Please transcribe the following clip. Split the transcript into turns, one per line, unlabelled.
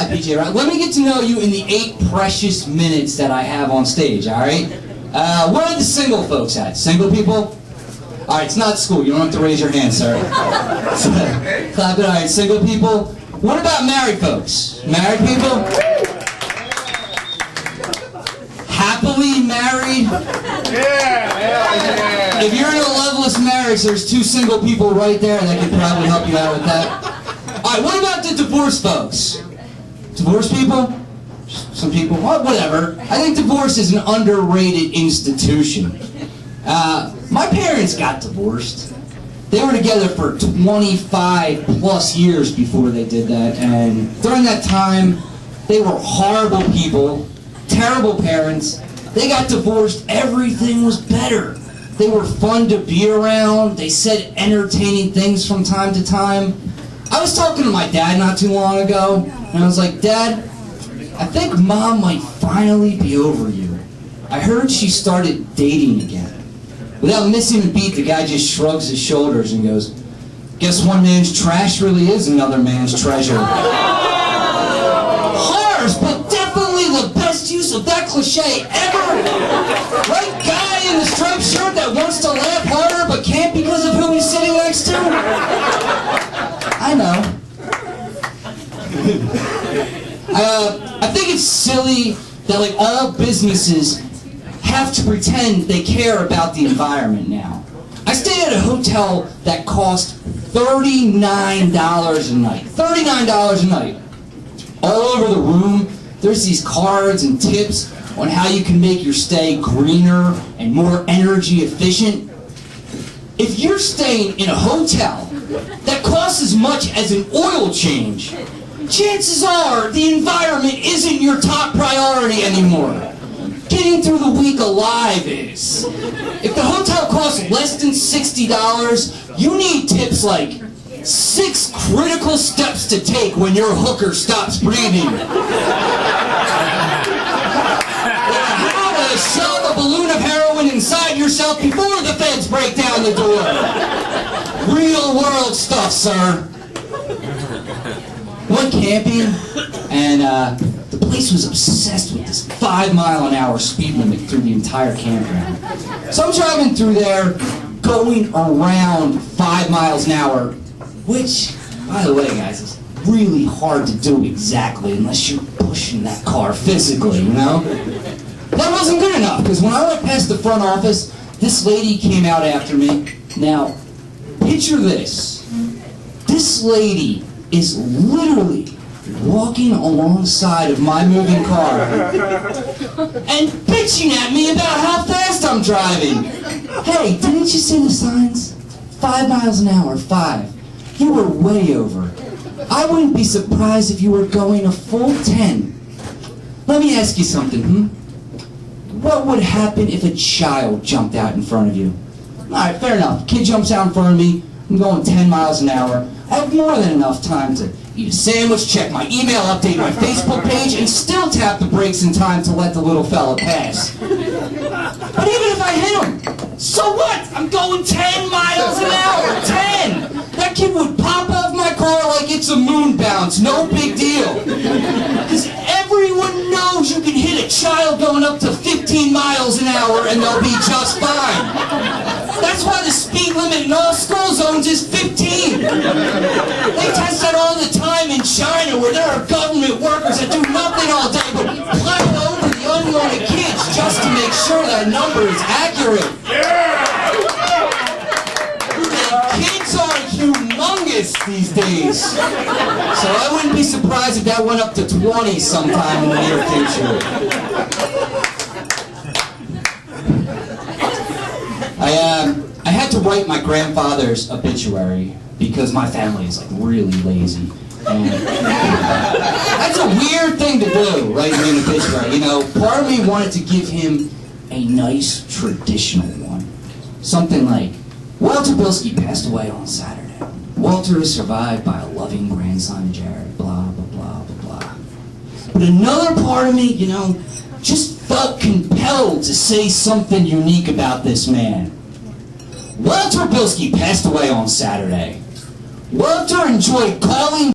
that, PJ, right? Let me get to know you in the 8 precious minutes that I have on stage, all right? Where are the single folks at? Single people? All right, it's not school. You don't have to raise your hand, sir. So, clap it. All right, single people. What about married folks? Married people? Happily married? Yeah. If you're in a loveless marriage, there's 2 single people right there that can probably help you out with that. All right, what about the divorced folks? Divorced people? Some people? Well, whatever. I think divorce is an underrated institution. My parents got divorced. They were together for 25 plus years before they did that, and during that time, they were horrible people, terrible parents. They got divorced, everything was better. They were fun to be around, they said entertaining things from time to time. I was talking to my dad not too long ago, and I was like, Dad, I think Mom might finally be over you. I heard she started dating again. Without missing a beat, the guy just shrugs his shoulders and goes, guess one man's trash really is another man's treasure. Harsh, but definitely the best use of that cliche ever. Right guy in the striped shirt that wants to laugh harder but can't because of who he's sitting next to? I know. I think it's silly that like all businesses have to pretend they care about the environment now. I stayed at a hotel that cost $39 a night. $39 a night. All over the room, there's these cards and tips on how you can make your stay greener and more energy efficient. If you're staying in a hotel that costs as much as an oil change, chances are the environment isn't your top priority anymore. Getting through the week alive is. If the hotel costs less than $60, you need tips like 6 critical steps to take when your hooker stops breathing. Or how to shove a balloon of heroin inside yourself before the feds break down the door. Real world stuff, sir. Went camping, and the place was obsessed with this 5-mile-an-hour speed limit through the entire campground. So I'm driving through there, going around 5 miles an hour, which, by the way, guys, is really hard to do exactly unless you're pushing that car physically, you know? That wasn't good enough, because when I went past the front office, this lady came out after me. Now, picture this. This lady is literally walking alongside of my moving car and bitching at me about how fast I'm driving. Hey, didn't you see the signs? 5 miles an hour, 5. You were way over. I wouldn't be surprised if you were going a full 10. Let me ask you something, What would happen if a child jumped out in front of you? Alright, fair enough. Kid jumps out in front of me, I'm going 10 miles an hour. I have more than enough time to eat a sandwich, check my email, update my Facebook page, and still tap the brakes in time to let the little fella pass. But even if I hit him, so what? I'm going 10 miles an hour, 10! That kid would pop off my car like it's a moon bounce, no big deal. Because everyone knows you can hit a child going up to 15 miles an hour and they'll be just fine. That's why the speed limit in all school zones is 15. They test that all the time in China where there are government workers that do nothing all day but plow over the unwanted kids just to make sure that number is accurate. And kids are humongous these days. So I wouldn't be surprised if that went up to 20 sometime in the near future. I had to write my grandfather's obituary because my family is like really lazy. And that's a weird thing to do, writing an obituary. You know, part of me wanted to give him a nice traditional one. Something like, Walter Bilski passed away on Saturday. Walter is survived by a loving grandson, Jared, blah, blah, blah, blah, blah. But another part of me, you know, just felt compelled to say something unique about this man. Walter Bilski passed away on Saturday. Walter enjoyed calling